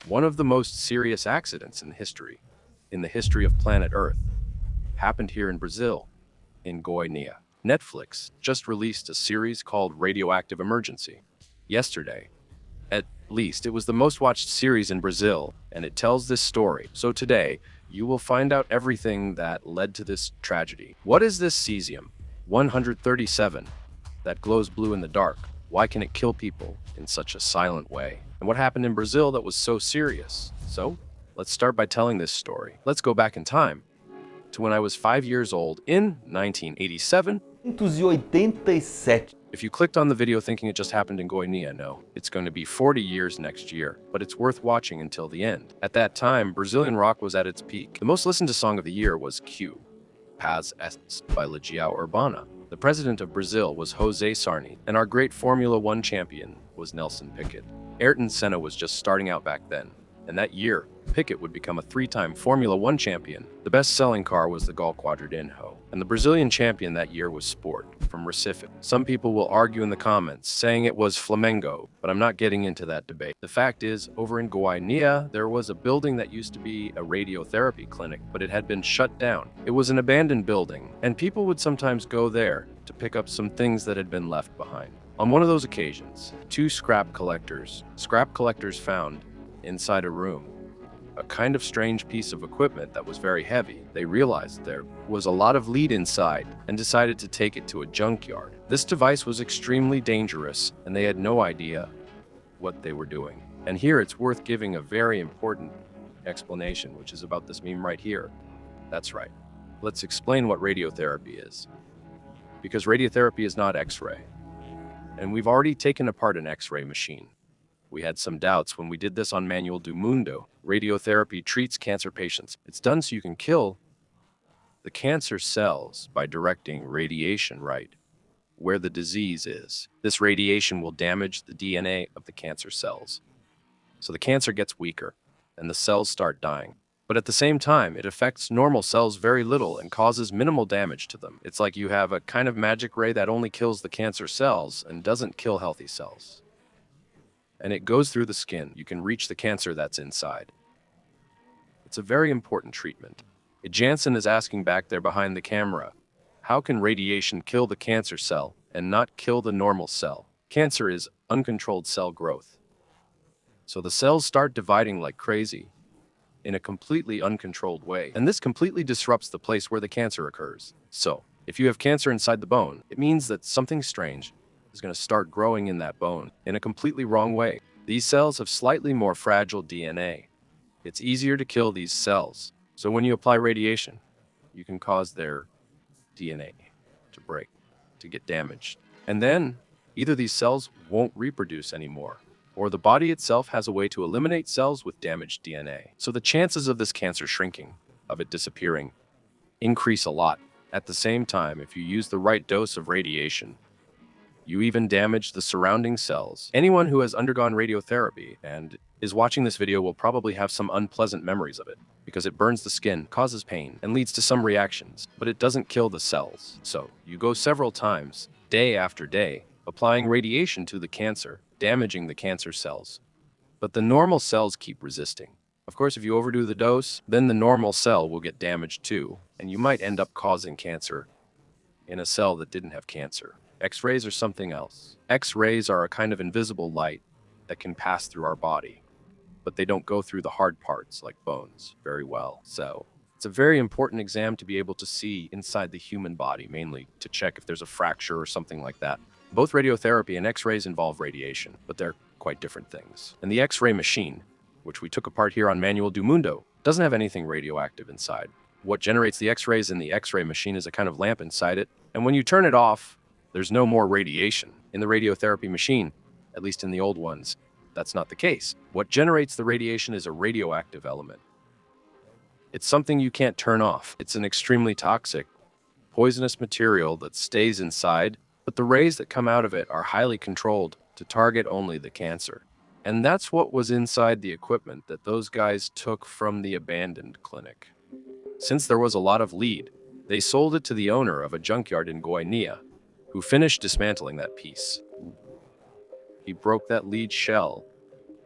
One of the most serious accidents in the history of planet Earth, happened here in Brazil, in Goiânia. Netflix just released a series called Radioactive Emergency. Yesterday, at least, it was the most watched series in Brazil, and it tells this story. So today, you will find out everything that led to this tragedy. What is this cesium 137 that glows blue in the dark? Why can it kill people in such a silent way? And what happened in Brazil that was so serious? So, let's start by telling this story. Let's go back in time to when I was 5 years old in 1987. 1987. If you clicked on the video thinking it just happened in Goiânia, no, it's going to be 40 years next year, but it's worth watching until the end. At that time, Brazilian rock was at its peak. The most listened to song of the year was Q, Paz Est by Legião Urbana. The president of Brazil was José Sarney, and our great Formula One champion was Nelson Piquet. Ayrton Senna was just starting out back then, and that year, Piquet would become a three-time Formula One champion. The best-selling car was the Gol Quadradinho, and the Brazilian champion that year was Sport from Recife. Some people will argue in the comments, saying it was Flamengo, but I'm not getting into that debate. The fact is, over in Goiânia, there was a building that used to be a radiotherapy clinic, but it had been shut down. It was an abandoned building, and people would sometimes go there to pick up some things that had been left behind. On one of those occasions, two scrap collectors found inside a room a kind of strange piece of equipment that was very heavy. They realized there was a lot of lead inside and decided to take it to a junkyard. This device was extremely dangerous and they had no idea what they were doing. And here it's worth giving a very important explanation, which is about this meme right here. That's right. Let's explain what radiotherapy is. Because radiotherapy is not X-ray. And we've already taken apart an X-ray machine. We had some doubts when we did this on Manual do Mundo. Radiotherapy treats cancer patients. It's done so you can kill the cancer cells by directing radiation right where the disease is. This radiation will damage the DNA of the cancer cells. So the cancer gets weaker and the cells start dying. But at the same time, it affects normal cells very little and causes minimal damage to them. It's like you have a kind of magic ray that only kills the cancer cells and doesn't kill healthy cells. And it goes through the skin. You can reach the cancer that's inside. It's a very important treatment. Jansen is asking back there behind the camera, how can radiation kill the cancer cell and not kill the normal cell? Cancer is uncontrolled cell growth. So the cells start dividing like crazy in a completely uncontrolled way. And this completely disrupts the place where the cancer occurs. So if you have cancer inside the bone, it means that something strange is going to start growing in that bone in a completely wrong way. These cells have slightly more fragile DNA. It's easier to kill these cells. So when you apply radiation, you can cause their DNA to break, to get damaged. And then either these cells won't reproduce anymore, or the body itself has a way to eliminate cells with damaged DNA. So the chances of this cancer shrinking, of it disappearing, increase a lot. At the same time, if you use the right dose of radiation, you even damage the surrounding cells. Anyone who has undergone radiotherapy and is watching this video will probably have some unpleasant memories of it, because it burns the skin, causes pain, and leads to some reactions, but it doesn't kill the cells. So you go several times, day after day, applying radiation to the cancer, damaging the cancer cells. But the normal cells keep resisting. Of course, if you overdo the dose, then the normal cell will get damaged too, and you might end up causing cancer in a cell that didn't have cancer. X-rays are something else. X-rays are a kind of invisible light that can pass through our body, but they don't go through the hard parts like bones very well. So it's a very important exam to be able to see inside the human body, mainly to check if there's a fracture or something like that. Both radiotherapy and X-rays involve radiation, but they're quite different things. And the X-ray machine, which we took apart here on Manual do Mundo, doesn't have anything radioactive inside. What generates the X-rays in the X-ray machine is a kind of lamp inside it, and when you turn it off, there's no more radiation. In the radiotherapy machine, at least in the old ones, that's not the case. What generates the radiation is a radioactive element. It's something you can't turn off. It's an extremely toxic, poisonous material that stays inside, but the rays that come out of it are highly controlled to target only the cancer. And that's what was inside the equipment that those guys took from the abandoned clinic. Since there was a lot of lead, they sold it to the owner of a junkyard in Goiânia, who finished dismantling that piece. He broke that lead shell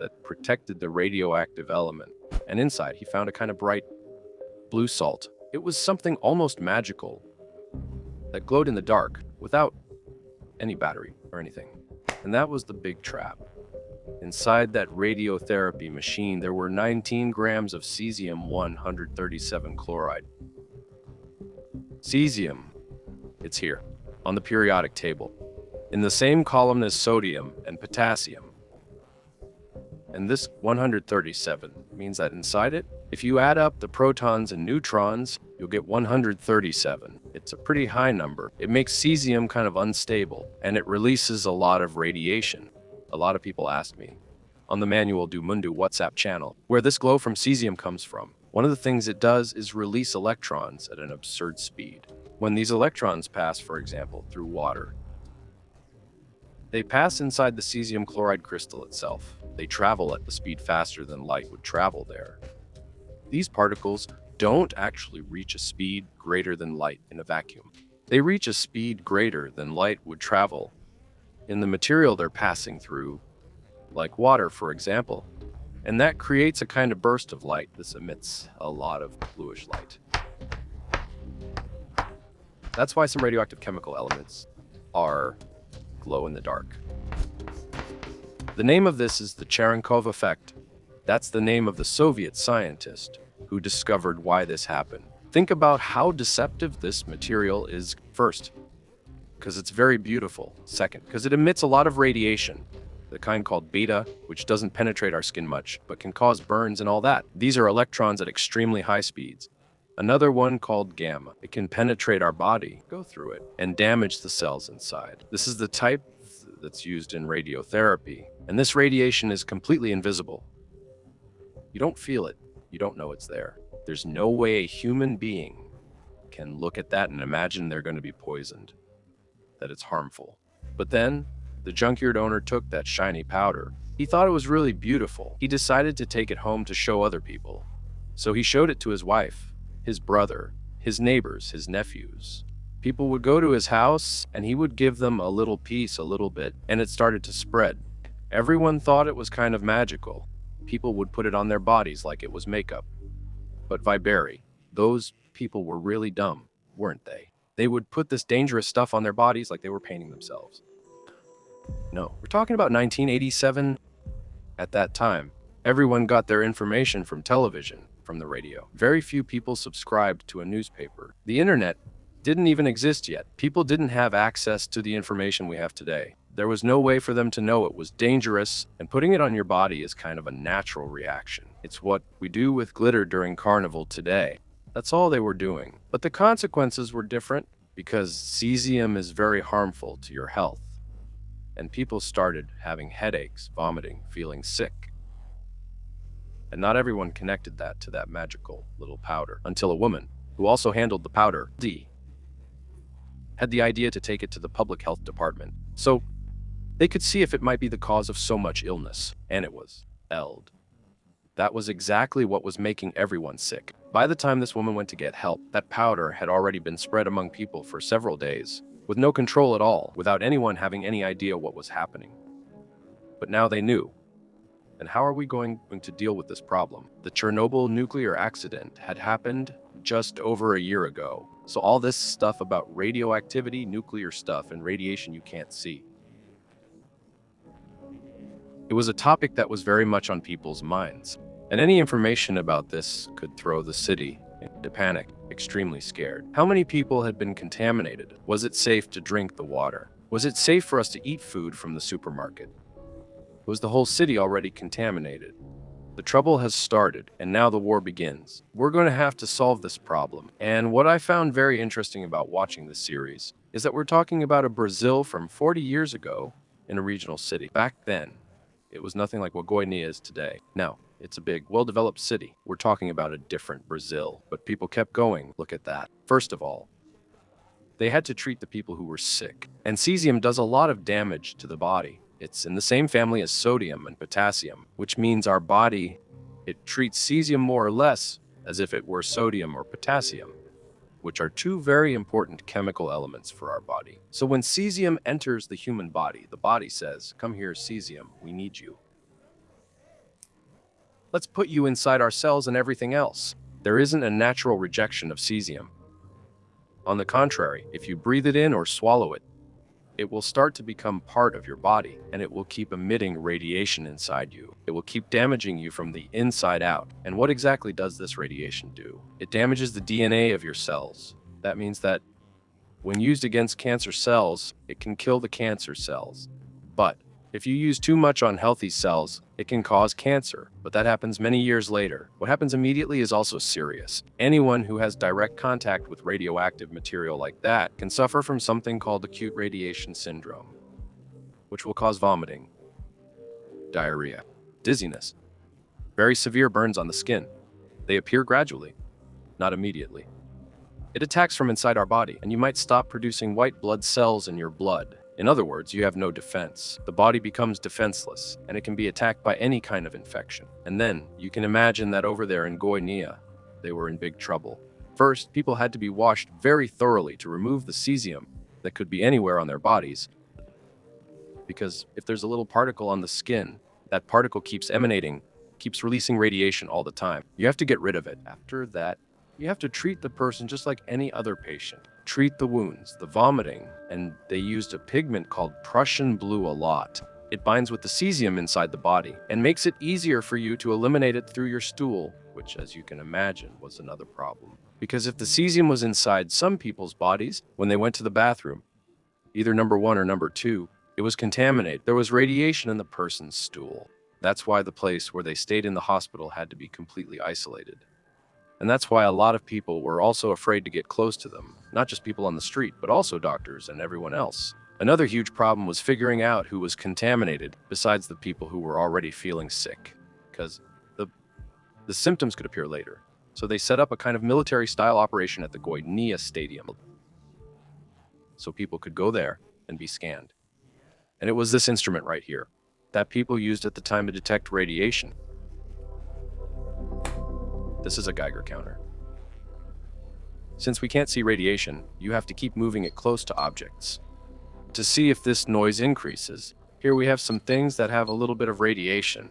that protected the radioactive element. And inside, he found a kind of bright blue salt. It was something almost magical that glowed in the dark without any battery or anything. And that was the big trap. Inside that radiotherapy machine, there were 19 grams of cesium-137 chloride. Cesium, it's here, on the periodic table, in the same column as sodium and potassium. And this 137 means that inside it, if you add up the protons and neutrons, you'll get 137. It's a pretty high number. It makes cesium kind of unstable, and it releases a lot of radiation. A lot of people ask me on the Manual do Mundo WhatsApp channel where this glow from cesium comes from. One of the things it does is release electrons at an absurd speed. When these electrons pass, for example, through water, they pass inside the cesium chloride crystal itself. They travel at the speed faster than light would travel there. These particles don't actually reach a speed greater than light in a vacuum. They reach a speed greater than light would travel in the material they're passing through, like water, for example. And that creates a kind of burst of light. This emits a lot of bluish light. That's why some radioactive chemical elements are glow in the dark. The name of this is the Cherenkov effect. That's the name of the Soviet scientist who discovered why this happened. Think about how deceptive this material is. First, because it's very beautiful. Second, because it emits a lot of radiation, the kind called beta, which doesn't penetrate our skin much, but can cause burns and all that. These are electrons at extremely high speeds. Another one called gamma. It can penetrate our body, go through it, and damage the cells inside. This is the type that's used in radiotherapy, and this radiation is completely invisible. You don't feel it. You don't know it's there. There's no way a human being can look at that and imagine they're going to be poisoned, that it's harmful. But then, the junkyard owner took that shiny powder. He thought it was really beautiful. He decided to take it home to show other people. So he showed it to his wife, his brother, his neighbors, his nephews. People would go to his house, and he would give them a little piece, a little bit, and it started to spread. Everyone thought it was kind of magical. People would put it on their bodies like it was makeup. But Viberi, those people were really dumb, weren't they? They would put this dangerous stuff on their bodies like they were painting themselves. No, we're talking about 1987. At that time, everyone got their information from television, from the radio. Very few people subscribed to a newspaper. The internet didn't even exist yet. People didn't have access to the information we have today. There was no way for them to know it was dangerous, and putting it on your body is kind of a natural reaction. It's what we do with glitter during carnival today. That's all they were doing. But the consequences were different because cesium is very harmful to your health. And people started having headaches, vomiting, feeling sick. And not everyone connected that to that magical little powder until a woman, who also handled the powder, had the idea to take it to the public health department so they could see if it might be the cause of so much illness. And it was Eld. That was exactly what was making everyone sick. By the time this woman went to get help, that powder had already been spread among people for several days, with no control at all, without anyone having any idea what was happening. But now they knew. And how are we going to deal with this problem? The Chernobyl nuclear accident had happened just over a year ago. So all this stuff about radioactivity, nuclear stuff, and radiation you can't see. It was a topic that was very much on people's minds. And any information about this could throw the city into panic, extremely scared. How many people had been contaminated? Was it safe to drink the water? Was it safe for us to eat food from the supermarket? Was the whole city already contaminated? The trouble has started, and now the war begins. We're going to have to solve this problem. And what I found very interesting about watching this series is that we're talking about a Brazil from 40 years ago in a regional city. Back then, it was nothing like what Goiânia is today. Now, it's a big, well-developed city. We're talking about a different Brazil, but people kept going. Look at that. First of all, they had to treat the people who were sick. And cesium does a lot of damage to the body. It's in the same family as sodium and potassium, which means our body, it treats cesium more or less as if it were sodium or potassium, which are two very important chemical elements for our body. So when cesium enters the human body, the body says, "Come here, cesium, we need you." Let's put you inside our cells and everything else. There isn't a natural rejection of cesium. On the contrary, if you breathe it in or swallow it, it will start to become part of your body, and it will keep emitting radiation inside you. It will keep damaging you from the inside out. And what exactly does this radiation do? It damages the DNA of your cells. That means that when used against cancer cells, it can kill the cancer cells. But if you use too much on healthy cells, it can cause cancer, but that happens many years later. What happens immediately is also serious. Anyone who has direct contact with radioactive material like that can suffer from something called acute radiation syndrome, which will cause vomiting, diarrhea, dizziness, very severe burns on the skin. They appear gradually, not immediately. It attacks from inside our body, and you might stop producing white blood cells in your blood. In other words, you have no defense. The body becomes defenseless, and it can be attacked by any kind of infection. And then, you can imagine that over there in Goiânia, they were in big trouble. First, people had to be washed very thoroughly to remove the cesium that could be anywhere on their bodies. Because if there's a little particle on the skin, that particle keeps emanating, keeps releasing radiation all the time. You have to get rid of it. After that, you have to treat the person just like any other patient. Treat the wounds, the vomiting, and they used a pigment called Prussian blue a lot. It binds with the cesium inside the body and makes it easier for you to eliminate it through your stool, which, as you can imagine, was another problem. Because if the cesium was inside some people's bodies when they went to the bathroom, either number 1 or number 2, it was contaminated. There was radiation in the person's stool. That's why the place where they stayed in the hospital had to be completely isolated. And that's why a lot of people were also afraid to get close to them. Not just people on the street, but also doctors and everyone else. Another huge problem was figuring out who was contaminated besides the people who were already feeling sick, because the symptoms could appear later. So they set up a kind of military-style operation at the Goiânia Stadium, so people could go there and be scanned. And it was this instrument right here that people used at the time to detect radiation. This is a Geiger counter. Since we can't see radiation, you have to keep moving it close to objects. To see if this noise increases, here we have some things that have a little bit of radiation,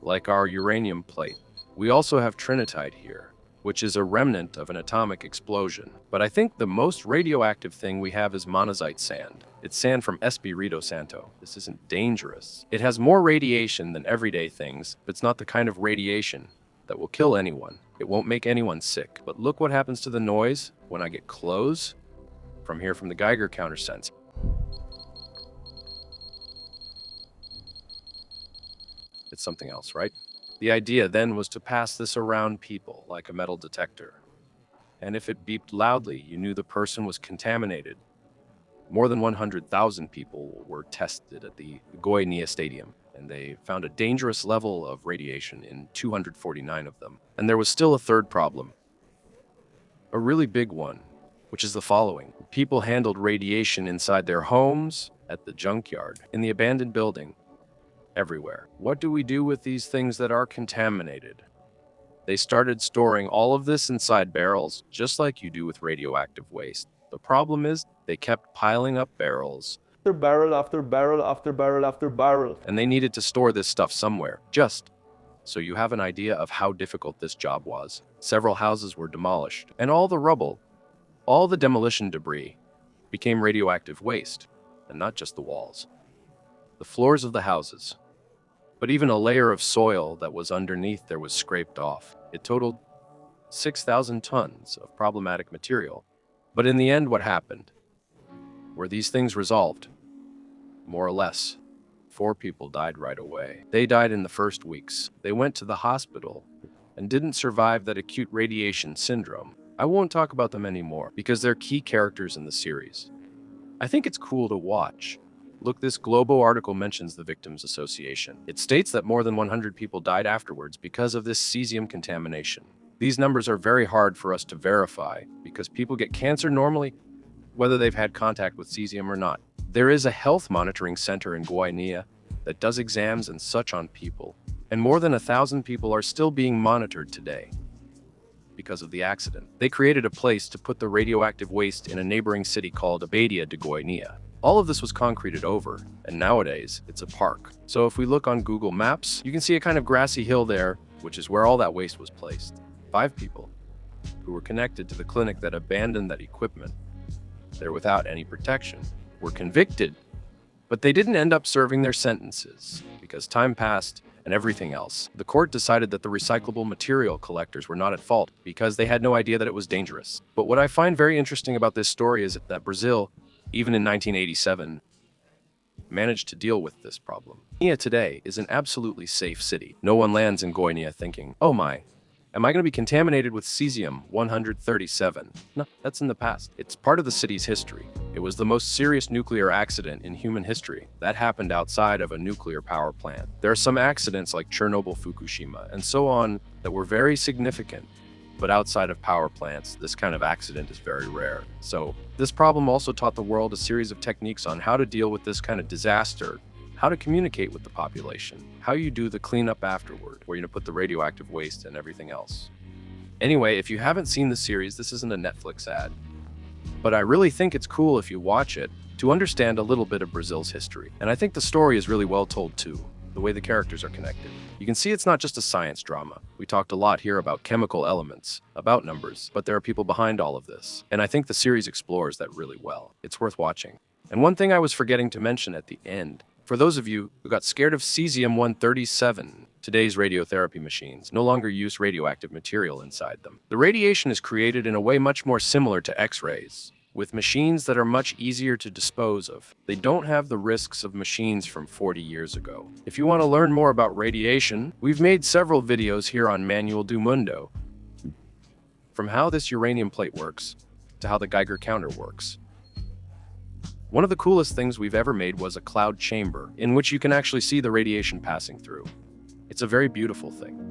like our uranium plate. We also have trinitite here, which is a remnant of an atomic explosion. But I think the most radioactive thing we have is monazite sand. It's sand from Espírito Santo. This isn't dangerous. It has more radiation than everyday things, but it's not the kind of radiation that will kill anyone. It won't make anyone sick. But look what happens to the noise when I get close from here from the Geiger counter sensor. It's something else, right? The idea then was to pass this around people like a metal detector. And if it beeped loudly, you knew the person was contaminated. More than 100,000 people were tested at the Goiânia Stadium, and they found a dangerous level of radiation in 249 of them. And there was still a third problem, a really big one, which is the following. People handled radiation inside their homes, at the junkyard, in the abandoned building, everywhere. What do we do with these things that are contaminated? They started storing all of this inside barrels, just like you do with radioactive waste. The problem is, they kept piling up barrels, After barrel after barrel after barrel after barrel. and they needed to store this stuff somewhere. Just so you have an idea of how difficult this job was. Several houses were demolished, and all the rubble, all the demolition debris, became radioactive waste, and not just the walls, the floors of the houses. But even a layer of soil that was underneath there was scraped off. It totaled 6,000 tons of problematic material. But in the end, what happened? Were these things resolved? More or less. 4 people died right away. They died in the first weeks. They went to the hospital and didn't survive that acute radiation syndrome. I won't talk about them anymore because they're key characters in the series. I think it's cool to watch. Look, this Globo article mentions the Victims Association. It states that more than 100 people died afterwards because of this cesium contamination. These numbers are very hard for us to verify because people get cancer normally, whether they've had contact with cesium or not. There is a health monitoring center in Goiânia that does exams and such on people, and more than 1,000 people are still being monitored today because of the accident. They created a place to put the radioactive waste in a neighboring city called Abadia de Goiânia. All of this was concreted over, and nowadays, it's a park. So if we look on Google Maps, you can see a kind of grassy hill there, which is where all that waste was placed. 5 people who were connected to the clinic that abandoned that equipment there without any protection were convicted, but they didn't end up serving their sentences because time passed and everything else. The court decided that the recyclable material collectors were not at fault because they had no idea that it was dangerous. But what I find very interesting about this story is that Brazil, even in 1987, managed to deal with this problem. Goiânia today is an absolutely safe city. No one lands in Goiânia thinking, oh my, am I going to be contaminated with Cesium 137? No, that's in the past. It's part of the city's history. It was the most serious nuclear accident in human history. That happened outside of a nuclear power plant. There are some accidents like Chernobyl, Fukushima, and so on that were very significant. But outside of power plants, this kind of accident is very rare. So this problem also taught the world a series of techniques on how to deal with this kind of disaster, how to communicate with the population, how you do the cleanup afterward, where you put the radioactive waste and everything else. Anyway, if you haven't seen the series, this isn't a Netflix ad, but I really think it's cool if you watch it to understand a little bit of Brazil's history. And I think the story is really well told too, the way the characters are connected. You can see it's not just a science drama. We talked a lot here about chemical elements, about numbers, but there are people behind all of this. And I think the series explores that really well. It's worth watching. And one thing I was forgetting to mention at the end, for those of you who got scared of Cesium 137, today's radiotherapy machines no longer use radioactive material inside them. The radiation is created in a way much more similar to X-rays, with machines that are much easier to dispose of. They don't have the risks of machines from 40 years ago. If you want to learn more about radiation, we've made several videos here on Manual do Mundo, from how this uranium plate works to how the Geiger counter works. One of the coolest things we've ever made was a cloud chamber in which you can actually see the radiation passing through. It's a very beautiful thing.